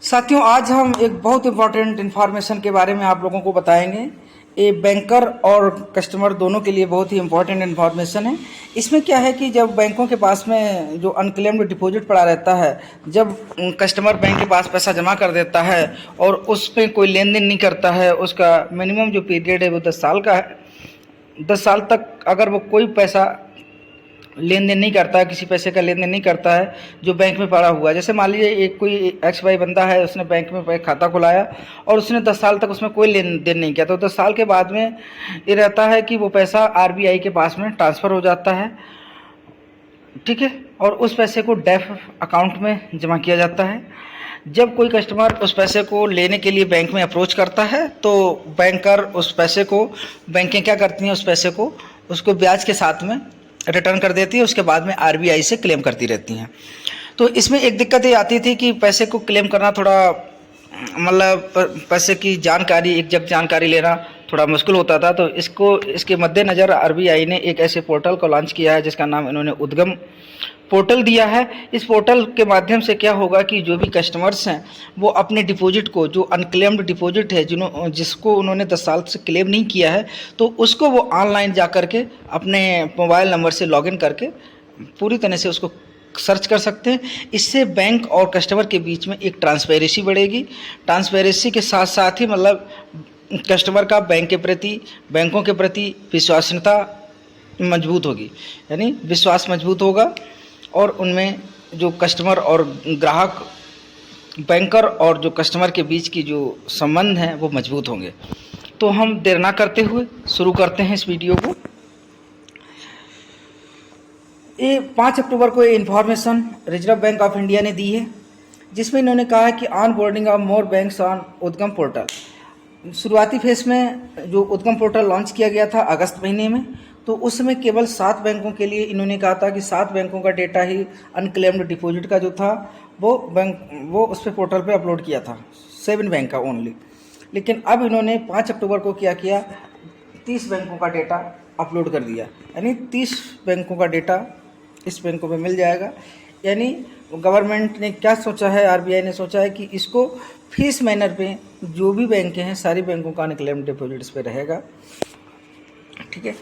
साथियों, आज हम एक बहुत इम्पॉर्टेंट इन्फॉर्मेशन के बारे में आप लोगों को बताएंगे। ये बैंकर और कस्टमर दोनों के लिए बहुत ही इम्पॉर्टेंट इन्फॉर्मेशन है। इसमें क्या है कि जब बैंकों के पास में जो अनक्लेम्ड डिपॉजिट पड़ा रहता है, जब कस्टमर बैंक के पास पैसा जमा कर देता है और उस पर कोई लेन देन नहीं करता है, उसका मिनिमम जो पीरियड है वो 10 साल का है। 10 साल तक अगर वो कोई पैसा लेन देन नहीं करता है, किसी पैसे का लेन देन नहीं करता है जो बैंक में पड़ा हुआ है। जैसे मान लीजिए एक कोई एक्स वाई बंदा है, उसने बैंक में खाता खुलाया और उसने 10 साल तक उसमें कोई लेन देन नहीं किया, तो 10 साल के बाद में ये रहता है कि वो पैसा आरबीआई के पास में ट्रांसफ़र हो जाता है, ठीक है, और उस पैसे को डेफ अकाउंट में जमा किया जाता है। जब कोई कस्टमर उस पैसे को लेने के लिए बैंक में अप्रोच करता है तो बैंकर उस पैसे को, बैंकें क्या करती हैं, उस पैसे को उसको ब्याज के साथ में रिटर्न कर देती है, उसके बाद में आरबीआई से क्लेम करती रहती हैं। तो इसमें एक दिक्कत ये आती थी कि पैसे को क्लेम करना थोड़ा, मतलब पैसे की जानकारी, एग्जैक्ट जानकारी लेना थोड़ा मुश्किल होता था। तो इसके मद्देनज़र आरबीआई ने एक ऐसे पोर्टल को लॉन्च किया है जिसका नाम इन्होंने उद्गम पोर्टल दिया है। इस पोर्टल के माध्यम से क्या होगा कि जो भी कस्टमर्स हैं वो अपने डिपॉजिट को, जो अनक्लेम्ड डिपॉजिट है, जिसको उन्होंने 10 साल से क्लेम नहीं किया है, तो उसको वो ऑनलाइन जा कर के अपने मोबाइल नंबर से लॉगिन करके पूरी तरह से उसको सर्च कर सकते हैं। इससे बैंक और कस्टमर के बीच में एक ट्रांसपेरेंसी बढ़ेगी। ट्रांसपेरेंसी के साथ साथ ही मतलब कस्टमर का बैंक के प्रति, बैंकों के प्रति विश्वसनीयता मजबूत होगी, यानी विश्वास मजबूत होगा और उनमें जो कस्टमर और ग्राहक, बैंकर और जो कस्टमर के बीच की जो संबंध हैं वो मजबूत होंगे। तो हम देर ना करते हुए शुरू करते हैं इस वीडियो को। ये 5 अक्टूबर को ये information reserve bank of India ने दी है, जिसमें इन्होंने कहा है कि on boarding of more banks on उद्गम पोर्टल। शुरुआती फेज में जो उद्गम पोर्टल लॉन्च किया गया था अगस्त महीने में, तो उस समय केवल 7 बैंकों के लिए इन्होंने कहा था कि 7 बैंकों का डेटा ही अनक्लेम्ड डिपॉजिट का जो था वो उस पर पोर्टल पे अपलोड किया था, 7 बैंक का ओनली। लेकिन अब इन्होंने 5 अक्टूबर को क्या किया, 30 बैंकों का डेटा अपलोड कर दिया, यानी 30 बैंकों का डेटा इस बैंकों में मिल जाएगा। यानी गवर्नमेंट ने क्या सोचा है, आरबीआई ने सोचा है कि इसको फीस मैनर पे जो भी बैंक हैं, सारी बैंकों का अनक्लेम्ड डिपॉजिट इस पे रहेगा, ठीक है।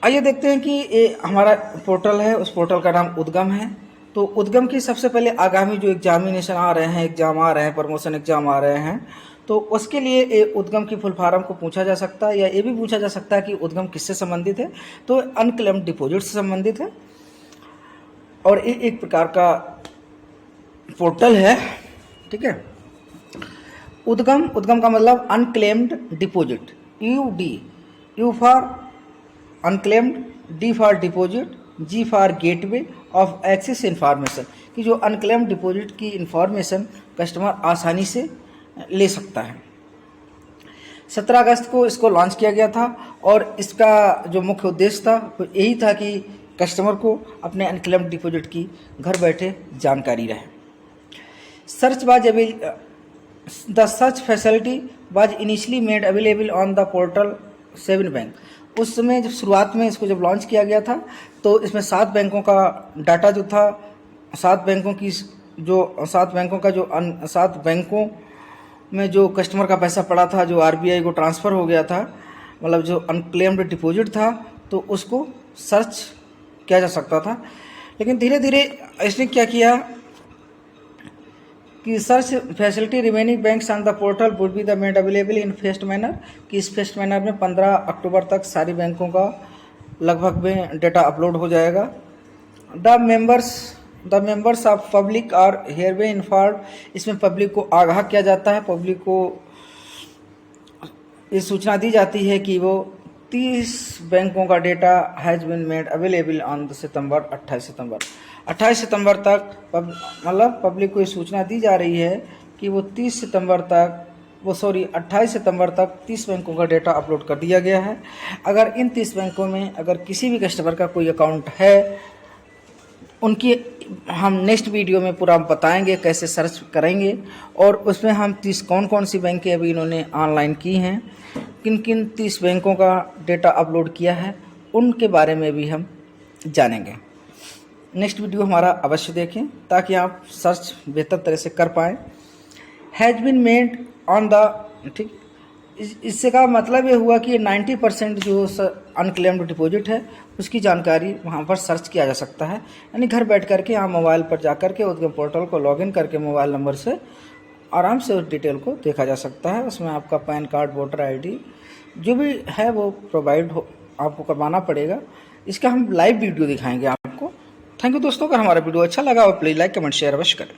आइए देखते हैं कि ये हमारा पोर्टल है, उस पोर्टल का नाम उद्गम है। तो उद्गम की सबसे पहले आगामी जो एग्जामिनेशन आ रहे हैं, एग्जाम आ रहे हैं, प्रमोशन एग्जाम आ रहे हैं, तो उसके लिए ये उद्गम की फुल फॉर्म को पूछा जा सकता है, या ये भी पूछा जा सकता है कि उद्गम किससे संबंधित है। तो अनक्लेम्ड डिपॉजिट से संबंधित है और ये एक प्रकार का पोर्टल है, ठीक है। उद्गम का मतलब unclaimed deposit, U for unclaimed, D for deposit, G for gateway of access information, कि जो अनक्लेम्ड डिपॉजिट की इंफॉर्मेशन कस्टमर आसानी से ले सकता है। 17 अगस्त को इसको लॉन्च किया गया था और इसका जो मुख्य उद्देश्य था वो यही था कि कस्टमर को अपने अनक्लेम्ड डिपॉजिट की घर बैठे जानकारी रहे। The search facility was initially made available on the portal 7 bank. उस समय जब शुरुआत में इसको जब लॉन्च किया गया था तो इसमें 7 बैंकों का डाटा जो था, 7 बैंकों में जो कस्टमर का पैसा पड़ा था, जो आरबीआई को ट्रांसफ़र हो गया था, मतलब जो अनक्लेम्ड डिपॉजिट था, तो उसको सर्च किया जा सकता था। लेकिन धीरे धीरे इसने क्या किया कि search facility remaining banks on the portal would be the made available in fest manner, कि इस फेस्ट मैनर में 15 अक्टूबर तक सारी बैंकों का लगभग में डेटा अपलोड हो जाएगा। The members of public are hereby informed, इसमें पब्लिक को आगाह किया जाता है, पब्लिक को ये सूचना दी जाती है कि वो 30 बैंकों का data has been made available on 28 सितंबर तक मतलब पब्लिक को ये सूचना दी जा रही है कि वो 28 सितंबर तक 30 बैंकों का डेटा अपलोड कर दिया गया है। अगर इन 30 बैंकों में अगर किसी भी कस्टमर का कोई अकाउंट है, उनकी हम नेक्स्ट वीडियो में पूरा बताएंगे कैसे सर्च करेंगे, और उसमें हम 30 कौन सी बैंकें अभी इन्होंने ऑनलाइन की हैं, किन किन 30 बैंकों का डेटा अपलोड किया है, उनके बारे में भी हम जानेंगे। नेक्स्ट वीडियो हमारा अवश्य देखें ताकि आप सर्च बेहतर तरह से कर पाएँ। Has been made on the, ठीक, इससे का मतलब ये हुआ कि 90% जो अनक्लेम्ड डिपॉजिट है उसकी जानकारी वहाँ पर सर्च किया जा सकता है। यानी घर बैठ करके आप मोबाइल पर जा करके उद्यम पोर्टल को लॉगिन करके मोबाइल नंबर से आराम से उस डिटेल को देखा जा सकता है। उसमें आपका पैन कार्ड, वोटर आईडी जो भी है वो प्रोवाइड हो, आपको करवाना पड़ेगा। इसका हम लाइव वीडियो दिखाएंगे आपको। थैंक यू दोस्तों। अगर हमारा वीडियो अच्छा लगा हो प्लीज़ लाइक, कमेंट, शेयर अवश्य करें।